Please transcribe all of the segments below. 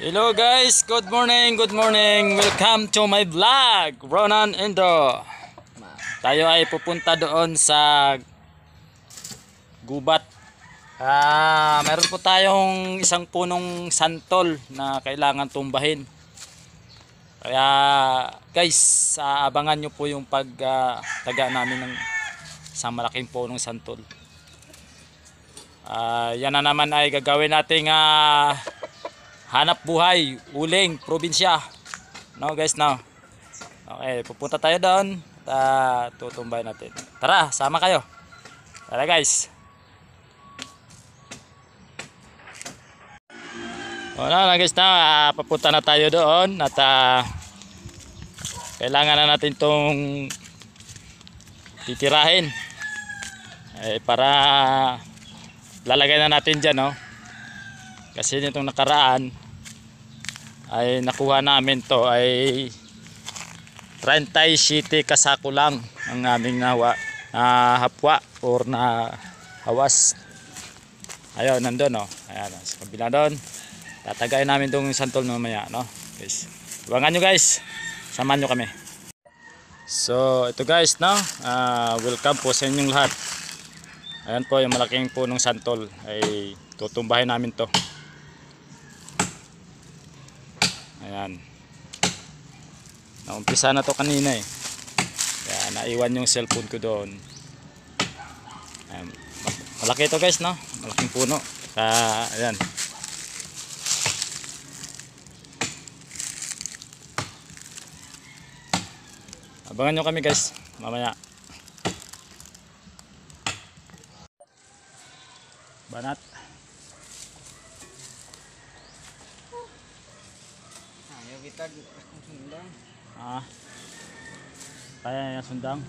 Hello guys, good morning, good morning. Welcome to my vlog, Ronan Indo. Tayo ay pupunta doon sa gubat. Meron po tayong isang punong santol na kailangan tumbahin. Kaya guys, abangan nyo po yung pagtaga namin ng isang malaking punong santol. Yan na naman ay gagawin nating hanap buhay, uling, probinsya. No guys, no. Okay, pupunta tayo doon at tutumbay natin. Tara, sama kayo. Tara guys. Wala na guys na, papunta na tayo doon at kailangan na natin tong titirahin. Para lalagay na natin dyan, no. Kasi nitong nakaraan ay nakuha namin to ay 37 kasako lang ang aming hapwa or na hawas. Ayun, nandun, no. Ayan, sa kabila doon. Tatagayin namin itong santol mamaya, no. Guys, iwangan nyo guys, samahan nyo kami. So ito guys, no, welcome po sa inyong lahat. Ayan po yung malaking punong santol, ay tutumbahin namin to. Ayan, naumpisa na to kanina eh, kaya naiwan yung cellphone ko doon. Ayan, malaki to guys, no, malaking puno. Ayan, abangan nyo kami guys mamaya. Banat. Ayaw kita sundang. Kaya yung sundang.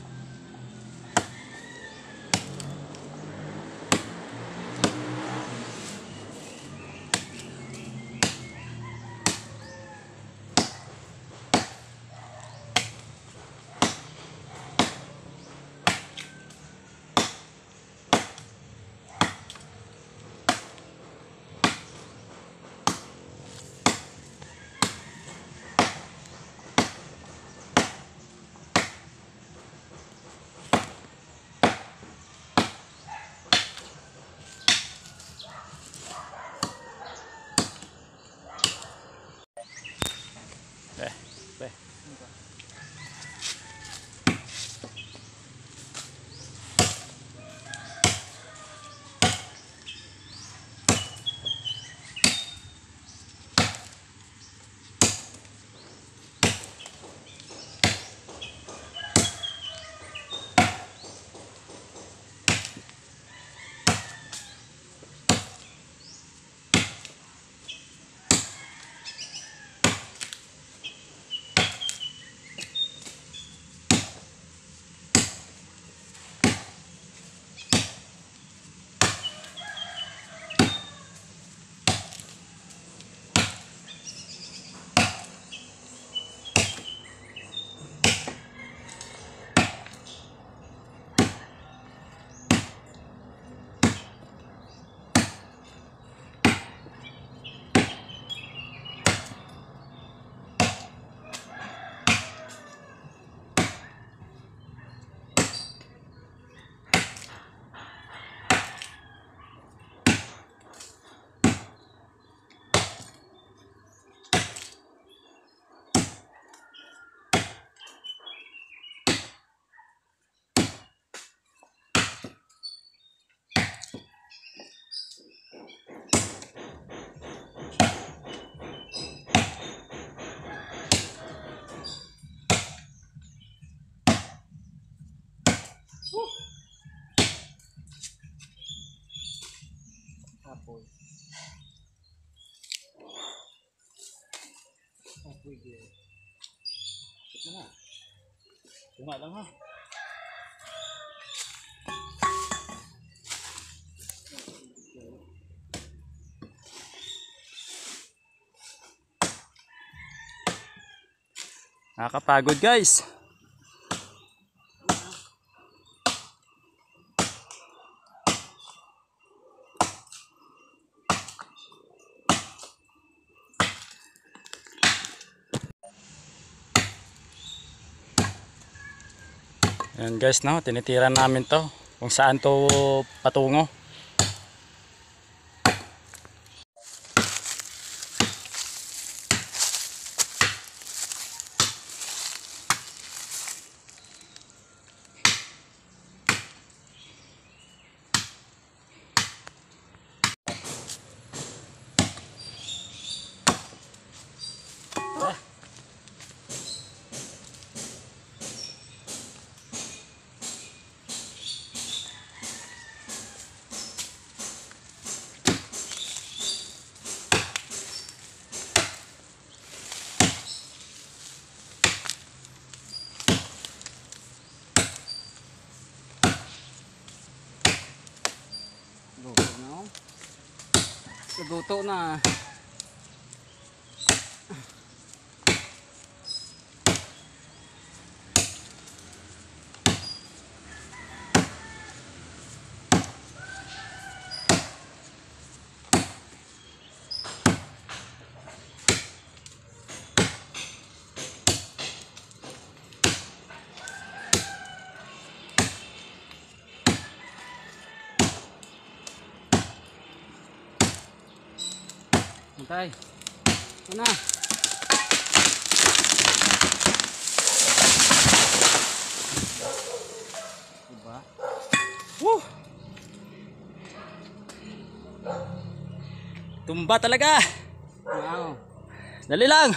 Be. Apoy. Apoy dia. Ito na. Tuma lang ha. Nakakapagod guys. Ayan guys, no, tinitiran namin to kung saan to patungo. Luto na oh. Luto na. Antay. Ito na. Diba? Woo! Tumba talaga. Wow. Dali lang.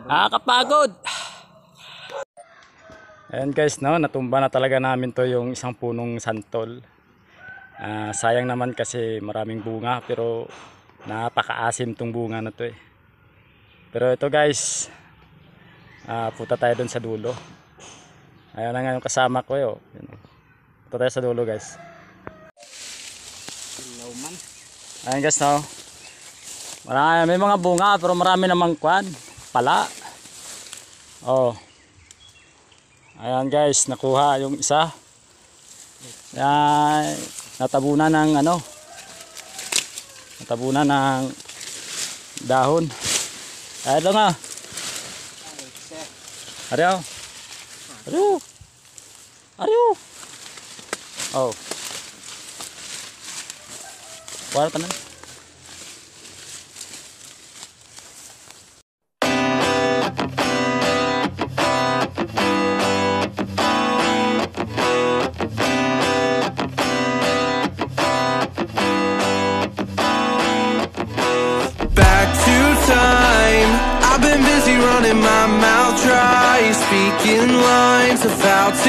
Nakakapagod. Ayan guys, no, natumba na talaga namin to yung isang punong santol. Sayang naman kasi maraming bunga pero napakaasim tong bunga na to eh. Pero ito guys, punta tayo dun sa dulo. Ayan na nga yung kasama ko yo. Punta tayo sa dulo guys. Lauman. Ayan guys, no. May mga bunga pero marami namang kwan, pala. Oh. Ayan guys, nakuha yung isa. Ayan, natabunan ng ano? Natabunan ng dahon. Ayan lang ah. Ariyo. Ariyo. Ariyo. Oh. Wala ka na. Back to time. I've been busy running my mouth dry, speaking lines of how to